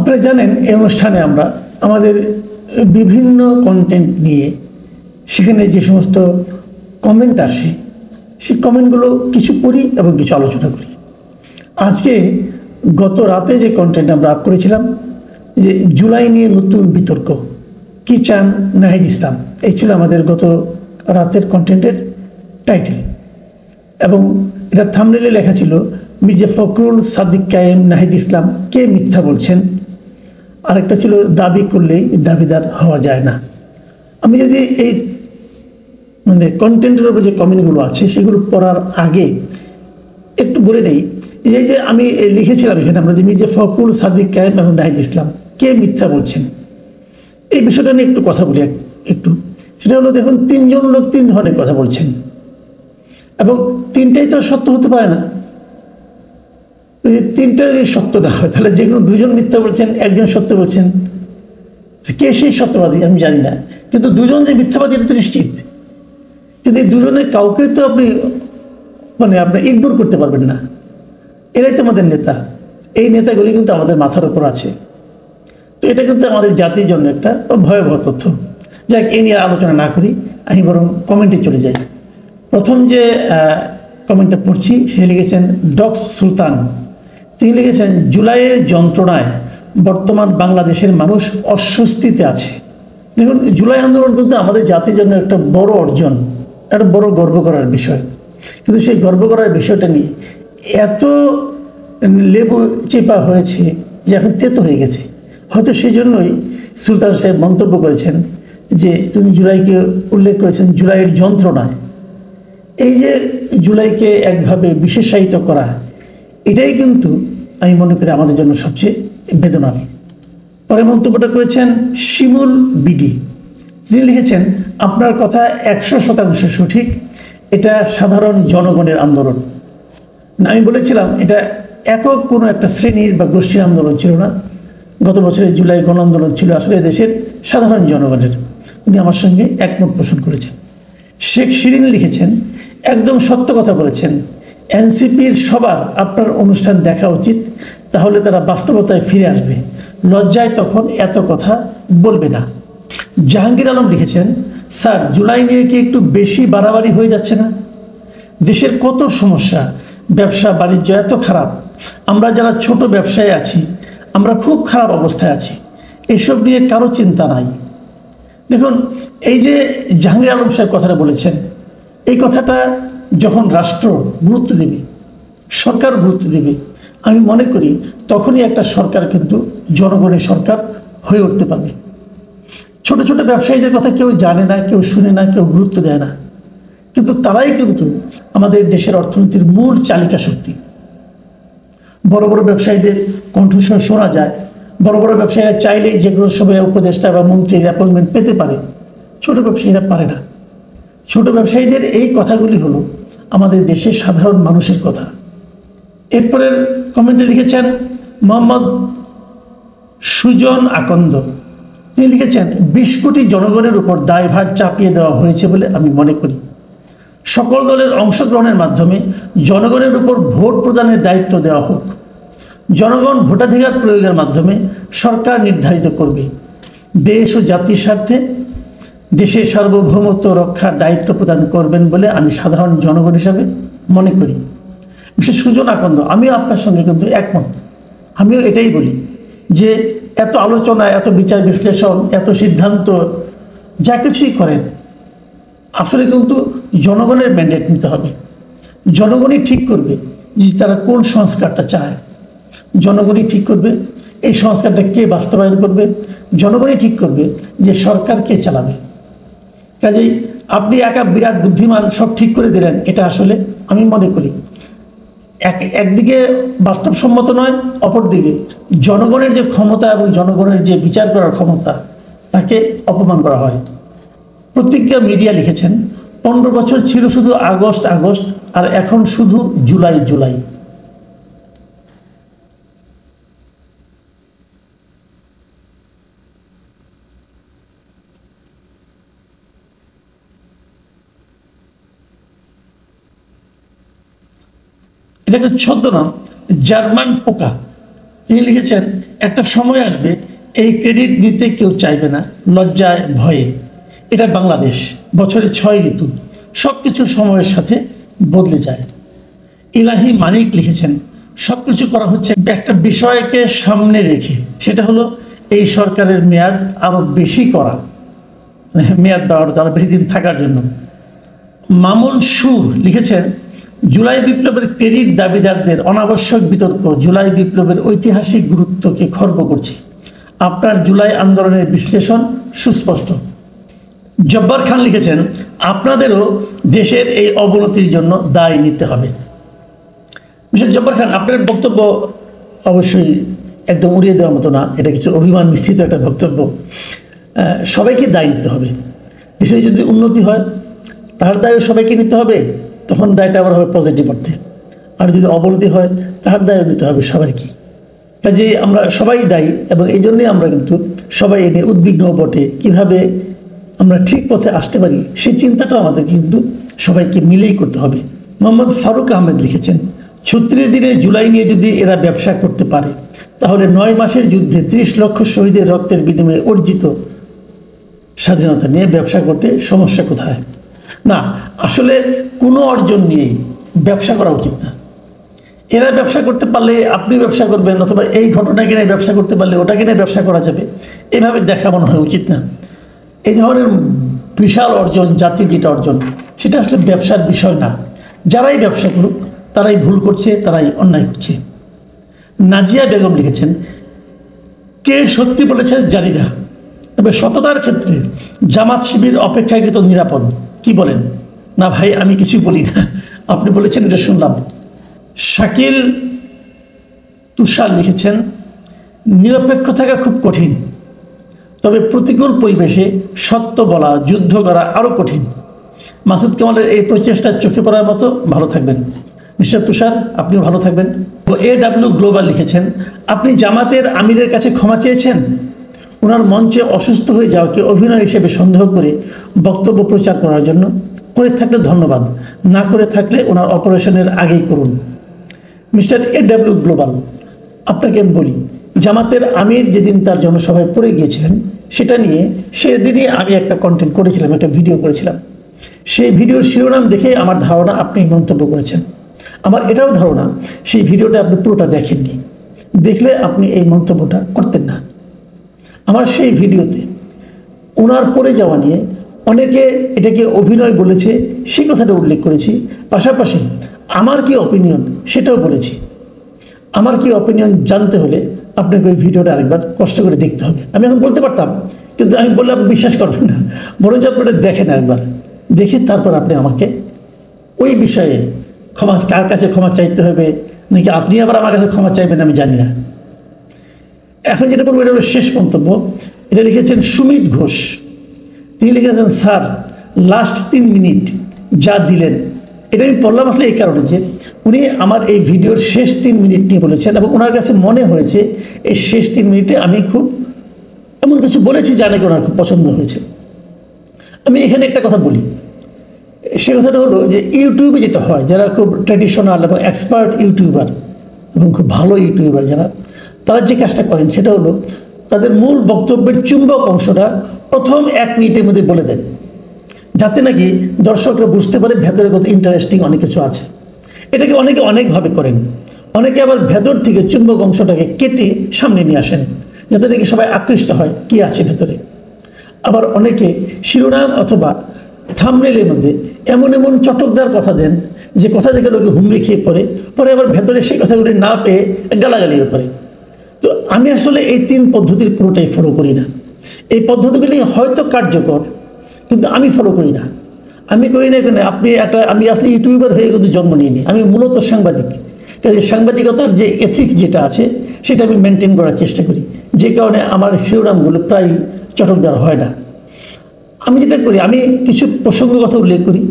আপনারা জানেন এই অনুষ্ঠানে আমরা আমাদের বিভিন্ন কন্টেন্ট নিয়ে সেখানে যে সমস্ত কমেন্ট আসে সেই কমেন্টগুলো কিছু পড়ি এবং কিছু আলোচনা করি। আজকে গত রাতে যে কন্টেন্ট আমরা আপ করেছিলাম যে জুলাই নিয়ে নতুন বিতর্ক, কি চান নাহিদ ইসলাম, এই ছিল আমাদের গত রাতের কন্টেন্টের টাইটেল। এবং এটা থাম্বনেইলে লেখা ছিল মির্জা ফখরুল সাদিক কায়েম নাহিদ ইসলাম কে মিথ্যা বলছেন, আরেকটা ছিল দাবি করলেই দাবিদার হওয়া যায় না। আমি যদি এই কন্টেন্টের উপর যে কমেন্টগুলো আছে সেগুলো পড়ার আগে একটু বলে নেই, এই যে আমি লিখেছিলাম এখানে আমরা যে মির্জা ফখরুল সাদিক কায়েম এবং নাহিদ ইসলাম কে মিথ্যা বলছেন, এই বিষয়টা নিয়ে একটু কথা বলি। একটু সেটা হলো, দেখুন, তিনজন লোক তিন ধরনের কথা বলছেন এবং তিনটাই তো সত্য হতে পারে না। তিনটা যদি সত্য না হয় তাহলে যে কোনো দুজন মিথ্যা বলছেন, একজন সত্য বলছেন, কে সেই সত্যবাদী আমি জানি না, কিন্তু দুজন যে মিথ্যাবাদী এটা তো নিশ্চিত। কিন্তু এই দুজনের কাউকে তো আপনি আপনি ইগনোর করতে পারবেন না। এরাই তো আমাদের নেতা, এই নেতাগুলি কিন্তু আমাদের মাথার উপর আছে। তো এটা কিন্তু আমাদের জাতির জন্য একটা ভয়াবহ তথ্য। যাক, এই নিয়ে আলোচনা না করি, আমি বরং কমেন্টে চলে যাই। প্রথম যে কমেন্টটা পড়ছি সে লিখেছেন ডক্স সুলতান। তিনি লিখেছেন, জুলাইয়ের যন্ত্রণায় বর্তমান বাংলাদেশের মানুষ অস্বস্তিতে আছে। দেখুন, জুলাই আন্দোলন কিন্তু আমাদের জাতির জন্য একটা বড় অর্জন, একটা বড় গর্ব করার বিষয়। কিন্তু সেই গর্ব করার বিষয়টা নিয়ে এত লেবু চেপা হয়েছে যে এখন তেতো হয়ে গেছে। হয়তো সেই জন্যই সুলতান সাহেব মন্তব্য করেছেন যে তিনি জুলাইকে উল্লেখ করেছেন জুলাইয়ের যন্ত্রণায়। এই যে জুলাইকে একভাবে বিশেষায়িত করা, এটাই কিন্তু আমি মনে করি আমাদের জন্য সবচেয়ে বেদনার। পরে মন্তব্যটা করেছেন শিমুল বিডি। তিনি লিখেছেন, আপনার কথা 100% সঠিক, এটা সাধারণ জনগণের আন্দোলন। আমি বলেছিলাম এটা একক কোনো একটা শ্রেণীর বা গোষ্ঠীর আন্দোলন ছিল না। গত বছরের জুলাই গণ আন্দোলন ছিল আসলে দেশের সাধারণ জনগণের। উনি আমার সঙ্গে একমত পোষণ করেছেন। শেখ শিরিন লিখেছেন, একদম সত্য কথা বলেছেন, এনসিপির সবার আপনার অনুষ্ঠান দেখা উচিত, তাহলে তারা বাস্তবতায় ফিরে আসবে, লজ্জায় তখন এত কথা বলবে না। জাহাঙ্গীর আলম লিখেছেন, স্যার জুলাই নিয়ে কি একটু বেশি বাড়াবাড়ি হয়ে যাচ্ছে না? দেশের কত সমস্যা, ব্যবসা বাণিজ্য এত খারাপ, আমরা যারা ছোট ব্যবসায়ী আছি আমরা খুব খারাপ অবস্থায় আছি, এসব নিয়ে কারো চিন্তা নাই। দেখুন, এই যে জাহাঙ্গীর আলম সাহেব কথাটা বলেছেন, এই কথাটা যখন রাষ্ট্র গুরুত্ব দেবে, সরকার গুরুত্ব দেবে, আমি মনে করি তখনই একটা সরকার কিন্তু জনগণের সরকার হয়ে উঠতে পারবে। ছোট ছোট ব্যবসায়ীদের কথা কেউ জানে না, কেউ শুনে না, কেউ গুরুত্ব দেয় না, কিন্তু তারাই কিন্তু আমাদের দেশের অর্থনীতির মূল চালিকা শক্তি। বড় বড় ব্যবসায়ীদের কণ্ঠস্বর শোনা যায়, বড় বড় ব্যবসায়ীরা চাইলেই যে কোনো সময় উপদেষ্টা বা মন্ত্রীর অ্যাপয়েন্টমেন্ট পেতে পারে, ছোট ব্যবসায়ীরা পারে না। ছোট ব্যবসায়ীদের এই কথাগুলি হলো আমাদের দেশের সাধারণ মানুষের কথা। এরপরের কমেন্টে লিখেছেন মোহাম্মদ সুজন আকন্দ। তিনি লিখেছেন, 20 কোটি জনগণের উপর দায়ভার চাপিয়ে দেওয়া হয়েছে বলে আমি মনে করি। সকল দলের অংশগ্রহণের মাধ্যমে জনগণের উপর ভোট প্রদানের দায়িত্ব দেওয়া হোক। জনগণ ভোটাধিকার প্রয়োগের মাধ্যমে সরকার নির্ধারিত করবে। দেশ ও জাতির স্বার্থে দেশের সার্বভৌমত্ব রক্ষার দায়িত্ব প্রদান করবেন বলে আমি সাধারণ জনগণ হিসাবে মনে করি। বিশেষ সুজন আকন্দ, আমিও আপনার সঙ্গে কিন্তু একমত। আমিও এটাই বলি যে এত আলোচনা, এত বিচার বিশ্লেষণ, এত সিদ্ধান্ত যা কিছুই করেন, আসলে কিন্তু জনগণের ম্যান্ডেট নিতে হবে। জনগণই ঠিক করবে যে তারা কোন সংস্কারটা চায়, জনগণই ঠিক করবে এই সংস্কারটা কে বাস্তবায়ন করবে, জনগণই ঠিক করবে যে সরকার কে চালাবে। কাজেই আপনি একা বিরাট বুদ্ধিমান সব ঠিক করে দিলেন, এটা আসলে আমি মনে করি একদিকে বাস্তবসম্মত নয়, অপরদিকে জনগণের যে ক্ষমতা এবং জনগণের যে বিচার করার ক্ষমতা তাকে অপমান করা হয়। প্রতিজ্ঞা মিডিয়া লিখেছেন, 15 বছর ছিল শুধু আগস্ট আগস্ট, আর এখন শুধু জুলাই জুলাই। এটা একটা ছদ্মনাম, জার্মান পোকা। তিনি লিখেছেন, একটা সময় আসবে এই ক্রেডিট নিতে কেউ চাইবে না, লজ্জায় ভয়ে। এটা বাংলাদেশ, বছরে 6 ঋতু, সব কিছু সময়ের সাথে বদলে যায়। ইলাহি মানিক লিখেছেন, সব কিছু করা হচ্ছে একটা বিষয়কে সামনে রেখে, সেটা হলো এই সরকারের মেয়াদ আরও বেশি করা, মেয়াদ বাড়ানো, আরও বেশি দিন থাকার জন্য। মামুন সুর লিখেছেন, জুলাই বিপ্লবের ক্রেডিট দাবিদারদের অনাবশ্যক বিতর্ক জুলাই বিপ্লবের ঐতিহাসিক গুরুত্বকে খর্ব করছে। আপনার জুলাই আন্দোলনের বিশ্লেষণ সুস্পষ্ট। জব্বার খান লিখেছেন, আপনাদেরও দেশের এই অবনতির জন্য দায় নিতে হবে। মিস্টার জব্বার খান, আপনার বক্তব্য অবশ্যই একদম উড়িয়ে দেওয়ার মতো না, এটা কিছু অভিমান মিশ্রিত একটা বক্তব্য। সবাইকে দায় নিতে হবে। দেশে যদি উন্নতি হয় তার দায়ও সবাইকে নিতে হবে, তখন দায়টা আবার হবে পজিটিভ অর্থে। আর যদি অবনতি হয় তার দায়ও নিতে হবে সবাইকে। কাজেই আমরা সবাই দায়ী, এবং এই জন্যই আমরা কিন্তু সবাই এনে উদ্বিগ্ন বটে কীভাবে আমরা ঠিক পথে আসতে পারি, সেই চিন্তাটা আমাদের কিন্তু সবাইকে মিলেই করতে হবে। মোহাম্মদ ফারুক আহমেদ লিখেছেন, 36 দিনের জুলাই নিয়ে যদি এরা ব্যবসা করতে পারে, তাহলে 9 মাসের যুদ্ধে 30 লক্ষ শহীদের রক্তের বিনিময়ে অর্জিত স্বাধীনতা নিয়ে ব্যবসা করতে সমস্যা কোথায়? না, আসলে কোনো অর্জন নিয়েই ব্যবসা করা উচিত না। এরা ব্যবসা করতে পারলে আপনি ব্যবসা করবেন, অথবা এই ঘটনাকে নিয়ে ব্যবসা করতে পারলে ওটাকে নিয়ে ব্যবসা করা যাবে, এভাবে দেখা মনে হয় উচিত না। এই ধরনের বিশাল অর্জন, জাতির যেটা অর্জন, সেটা আসলে ব্যবসার বিষয় না। যারাই ব্যবসা করুক তারাই ভুল করছে, তারাই অন্যায় করছে। নাজিয়া বেগম লিখেছেন, কে সত্যি বলেছেন জানি না, তবে সততার ক্ষেত্রে জামাত শিবির অপেক্ষাকৃত নিরাপদ। কি বলেন? না ভাই, আমি কিছু বলি না, আপনি বলেছেন এটা শুনলাম। শাকিল তুষার লিখেছেন, নিরপেক্ষ থাকা খুব কঠিন, তবে প্রতিকূল পরিবেশে সত্য বলা, যুদ্ধ করা আরও কঠিন। মাসুদ কামালের এই প্রচেষ্টা চোখে পড়ার মতো। ভালো থাকবেন মিস্টার তুষার, আপনিও ভালো থাকবেন। AW গ্লোবাল লিখেছেন, আপনি জামাতের আমিরের কাছে ক্ষমা চেয়েছেন? ওনার মঞ্চে অসুস্থ হয়ে যাওয়াকে অভিনয় হিসেবে সন্দেহ করে বক্তব্য প্রচার করার জন্য। করে থাকলে ধন্যবাদ, না করে থাকলে ওনার অপারেশনের আগেই করুন। মিস্টার AW গ্লোবাল, আপনাকে আমি বলি, জামাতের আমির যেদিন তার জনসভায় পড়ে গিয়েছিলেন, সেটা নিয়ে সেদিনই আমি একটা কন্টেন্ট করেছিলাম, একটা ভিডিও করেছিলাম। সেই ভিডিওর শিরোনাম দেখে আমার ধারণা আপনি মন্তব্য করেছেন। আমার এটাও ধারণা সেই ভিডিওটা আপনি পুরোটা দেখেননি, দেখলে আপনি এই মন্তব্যটা করতেন না। আমার সেই ভিডিওতে ওনার পড়ে যাওয়া নিয়ে অনেকে এটাকে অভিনয় বলেছে, সেই কথাটা উল্লেখ করেছি। পাশাপাশি আমার কি অপিনিয়ন সেটাও বলেছি। আমার কি অপিনিয়ন জানতে হলে আপনাকে ওই ভিডিওটা আরেকবার কষ্ট করে দেখতে হবে। আমি এখন বলতে পারতাম, কিন্তু আমি বললে আপনি বিশ্বাস করবেন না। বরঞ্চ আপনারা দেখেন একবার, দেখে তারপর আপনি আমাকে ওই বিষয়ে ক্ষমা, কার কাছে ক্ষমা চাইতে হবে, নাকি আপনি আবার আমার কাছে ক্ষমা চাইবেন আমি জানি না। এখন যেটা বলবো এটা হলো শেষ মন্তব্য। এটা লিখেছেন সুমিত ঘোষ। তিনি লিখেছেন, স্যার লাস্ট 3 মিনিট যা দিলেন, এটা আমি পড়লাম আসলে এই কারণে যে উনি আমার এই ভিডিওর শেষ 3 মিনিট নিয়ে বলেছেন, এবং ওনার কাছে মনে হয়েছে এই শেষ 3 মিনিটে আমি খুব এমন কিছু বলেছি যা নাকি ওনার খুব পছন্দ হয়েছে। আমি এখানে একটা কথা বলি, সে কথাটা হলো যে ইউটিউবে যেটা হয়, যারা খুব ট্র্যাডিশনাল এবং এক্সপার্ট ইউটিউবার এবং খুব ভালো ইউটিউবার যারা, তারা যে কাজটা করেন সেটা হলো তাদের মূল বক্তব্যের চুম্বক অংশটা প্রথম 1 মিনিটের মধ্যে বলে দেন, যাতে নাকি দর্শকরা বুঝতে পারে ভেতরে কত ইন্টারেস্টিং অনেক কিছু আছে। এটাকে অনেকে অনেকভাবে করেন। অনেকে আবার ভেতর থেকে চুম্বক অংশটাকে কেটে সামনে নিয়ে আসেন, যাতে নাকি সবাই আকৃষ্ট হয় কী আছে ভেতরে। আবার অনেকে শিরোনাম অথবা থাম্বনেইলের মধ্যে এমন এমন চটকদার কথা দেন যে কথা থেকে লোকে হুমড়ি খেয়ে পরে আবার ভেতরে সেই কথাগুলি না পেয়ে গালাগালিও করে। তো আমি আসলে এই 3 পদ্ধতির পুরোটাই ফলো করি না। এই পদ্ধতিগুলি হয়তো কার্যকর, কিন্তু আমি ফলো করি না। আমি করি না এখানে আমি আসলে ইউটিউবার হয়ে কিন্তু জন্ম নিইনি, আমি মূলত সাংবাদিক। কাজে সাংবাদিকতার যে এথিক্স যেটা আছে সেটা আমি মেনটেন করার চেষ্টা করি, যে কারণে আমার শিরোনামগুলো প্রায় চটকদার হয় না। আমি যেটা করি, আমি কিছু প্রসঙ্গ কথা উল্লেখ করি,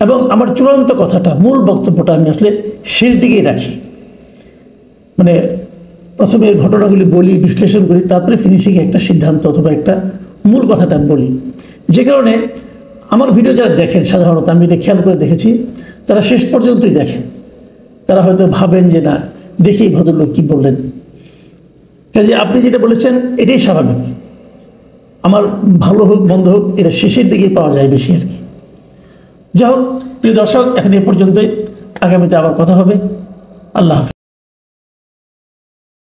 এবং আমার চূড়ান্ত কথাটা, মূল বক্তব্যটা আমি আসলে শেষ দিকেই রাখি। মানে প্রথমে ঘটনাগুলি বলি, বিশ্লেষণ করি, তারপরে ফিনিশিংয়ে একটা সিদ্ধান্ত অথবা একটা মূল কথাটা বলি। যে কারণে আমার ভিডিও যারা দেখেন, সাধারণত আমি এটা খেয়াল করে দেখেছি, তারা শেষ পর্যন্তই দেখেন। তারা হয়তো ভাবেন যে না, দেখি ভদ্রলোক কী বললেন। কাজে আপনি যেটা বলেছেন এটাই স্বাভাবিক। আমার ভালো হোক মন্দ হোক এটা শেষের দিকেই পাওয়া যায় বেশি আর কি। যাই হোক প্রিয় দর্শক, এখন এ পর্যন্তই। আগামীতে আবার কথা হবে। আল্লাহ হাফেজ।